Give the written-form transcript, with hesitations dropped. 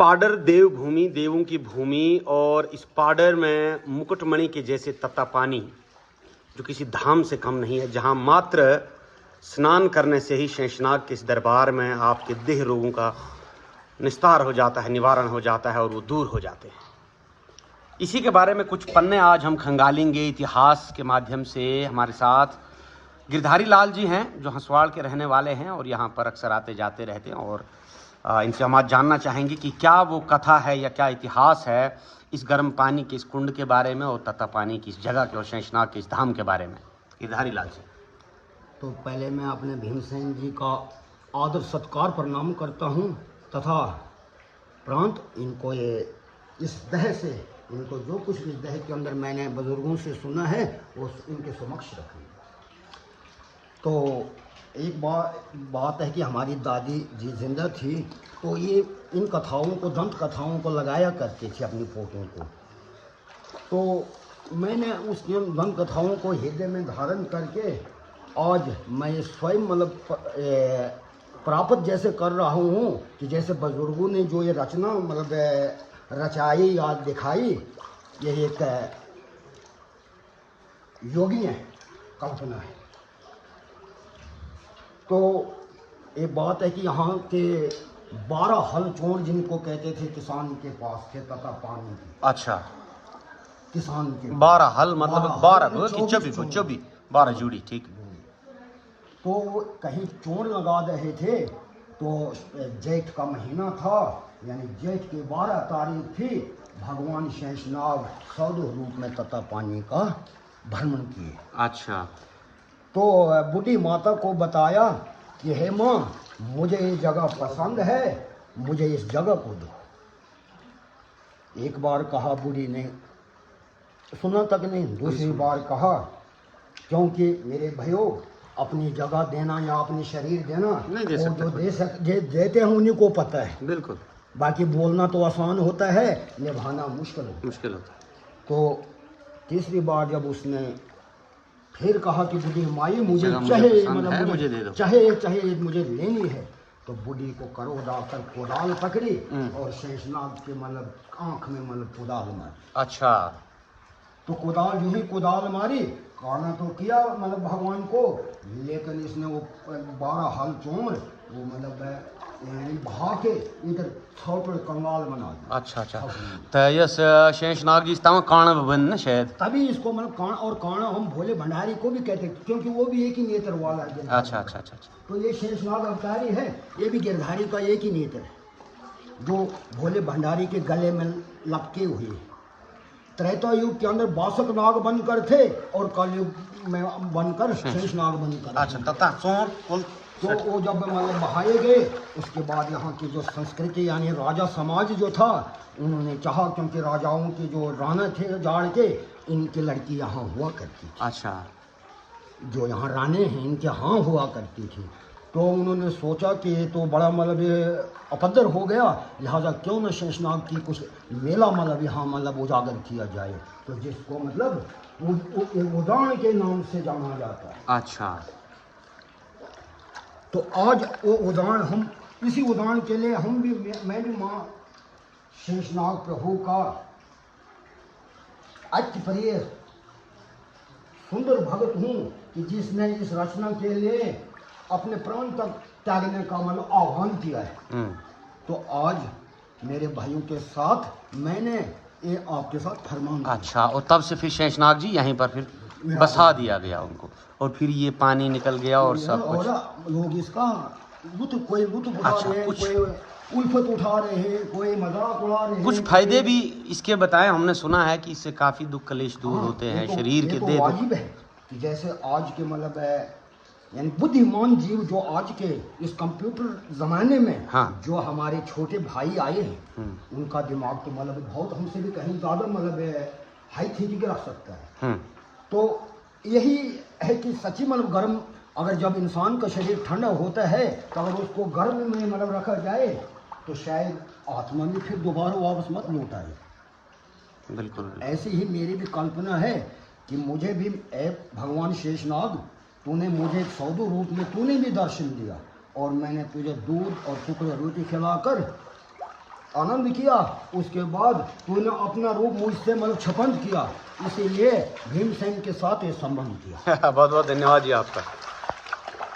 पाडर देवभूमि, देवों की भूमि, और इस पाडर में मुकुटमणि के जैसे तत्ता पानी जो किसी धाम से कम नहीं है, जहाँ मात्र स्नान करने से ही शेषनाग के इस दरबार में आपके देह रोगों का निस्तार हो जाता है, निवारण हो जाता है और वो दूर हो जाते हैं। इसी के बारे में कुछ पन्ने आज हम खंगालेंगे इतिहास के माध्यम से। हमारे साथ गिरधारी लाल जी हैं जो हंसवाड़ के रहने वाले हैं और यहाँ पर अक्सर आते जाते रहते हैं, और इनसे हम आज जानना चाहेंगे कि क्या वो कथा है या क्या इतिहास है इस गर्म पानी के इस कुंड के बारे में और तत्ता पानी की इस जगह के और शेषनाग के इस धाम के बारे में। गिरधारी लाल जी। तो पहले मैं अपने भीमसेन जी का आदर सत्कार प्रणाम करता हूँ तथा प्रांत इनको ये इस दह से इनको जो कुछ इस दह के अंदर मैंने बुजुर्गों से सुना है वो इनके समक्ष रखें। तो एक बात है कि हमारी दादी जी जिंदा थी तो ये इन कथाओं को, दंत कथाओं को लगाया करती थी अपनी फोटो को। तो मैंने उस दंत कथाओं को हृदय में धारण करके आज मैं स्वयं मतलब प्राप्त जैसे कर रहा हूँ कि जैसे बुजुर्गों ने जो ये रचना मतलब रचाई या दिखाई, ये एक योगी है, कल्पना है। तो एक बात है कि यहाँ के 12 हल चोर जिनको कहते थे किसान के पास थे तथा पानी की। अच्छा, किसान के 12 हल मतलब 12 जोड़ी, ठीक। तो कहीं चोर लगा रहे थे तो जेठ का महीना था, यानी जेठ की 12 तारीख थी। भगवान शेषनाग सौदो रूप में तथा पानी का भ्रमण किए। अच्छा। तो बूढ़ी माता को बताया कि हे माँ, मुझे ये जगह पसंद है, मुझे इस जगह को दो। एक बार कहा, बूढ़ी ने सुना तक नहीं। दूसरी बार कहा, क्योंकि मेरे भाइयों अपनी जगह देना या अपनी शरीर देना नहीं दे सकते, जो देते हैं उन्हीं को पता है। बिल्कुल। बाकी बोलना तो आसान होता है, निभाना मुश्किल होता है। तो तीसरी बार जब उसने फिर कहा कि बूढ़ी माई मुझे चाहे मतलब मुझे दे दो, चाहे मुझे लेनी है, तो बूढ़ी को करो डाकर कोदाल पकड़ी और शेषनाग के मतलब आंख में मतलब कोदाल मारी। अच्छा। तो कोदाल जो ही कोदाल मारी, काना तो किया मतलब भगवान को, लेकिन इसने वो 12 हल चोर वो मतलब बहा के इधर छोटे कंगाल बना दिया। अच्छा। तो ये शेषनाग जी तब काण बन ना शायद, तभी इसको मतलब काण, और काणा हम भोले भंडारी को भी कहते हैं क्योंकि वो भी एक ही नेत्र वाला है। अच्छा। तो ये शेषनाग अवतारी है, ये भी गिरधारी का एक ही नेत्र है जो भोले भंडारी के गले में लपके हुए है। त्रेता युग के अंदर 62 नाग बनकर थे और कलयुग में बनकर शेषनाग बनकर। अच्छा, तथा चोर तो वो जब मतलब बहाए गए उसके बाद यहाँ की जो संस्कृति यानी राजा समाज जो था, उन्होंने चाहा क्योंकि राजाओं के जो राणा थे जाड़ के, इनकी लड़की यहाँ हुआ करती थी। अच्छा। जो यहाँ रानी हैं इनके यहाँ हुआ करती थी। तो उन्होंने सोचा कि ये तो बड़ा मतलब अपद्र हो गया, लिहाजा क्यों न शेषनाग की कुछ मेला मतलब यहाँ मतलब उजागर किया जाए, तो जिसको मतलब उदान के नाम से जाना जाता है। अच्छा। तो आज वो उदान, हम इसी उदान के लिए हम भी, मैं भी माँ शेषनाग प्रभु का अति प्रिय सुंदर भगत हूँ कि जिसने इस रचना के लिए अपने प्राण तक त्यागने का मतलब आह्वान किया है। तो आज मेरे भाइयों के साथ मैंने ये आपके साथ फरमान। अच्छा, और तब से फिर शेषनाग जी यहीं पर फिर बसा दिया गया उनको, और फिर ये पानी निकल गया और सब कुछ। और लोग इसका कोई लुत्फ उठा रहे हैं, कोई उल्फत उठा रहे हैं, कोई मजाक उड़ा रहे हैं। कुछ फायदे भी इसके बताए, हमने सुना है कि इससे काफी दुख कलेश दूर होते हैं, शरीर के दे वाजिब है कि जैसे आज के मतलब यानी बुद्धिमान जीव जो आज के इस कंप्यूटर जमाने में, हाँ, जो हमारे छोटे भाई आए हैं, उनका दिमाग तो मतलब बहुत हमसे भी कहीं ज्यादा मतलब हाई थिंकिंग रख सकता है। तो यही है कि सच्ची मतलब गर्म, अगर जब इंसान का शरीर ठंडा होता है तो अगर उसको गर्म में मतलब रखा जाए तो शायद आत्मा में फिर दोबारा वापस मत लौट आए। बिल्कुल। ऐसी ही मेरी भी कल्पना है कि मुझे भी भगवान शेषनाग, तूने मुझे सौदो रूप में तूने भी दर्शन दिया और मैंने तुझे दूध और टुकड़े रोटी खिलाकर आनंद किया, उसके बाद तूने अपना रूप मुझसे मतलब छपंत किया, इसीलिए भीमसेन के साथ ये संबंध किया। बहुत बहुत धन्यवाद जी आपका।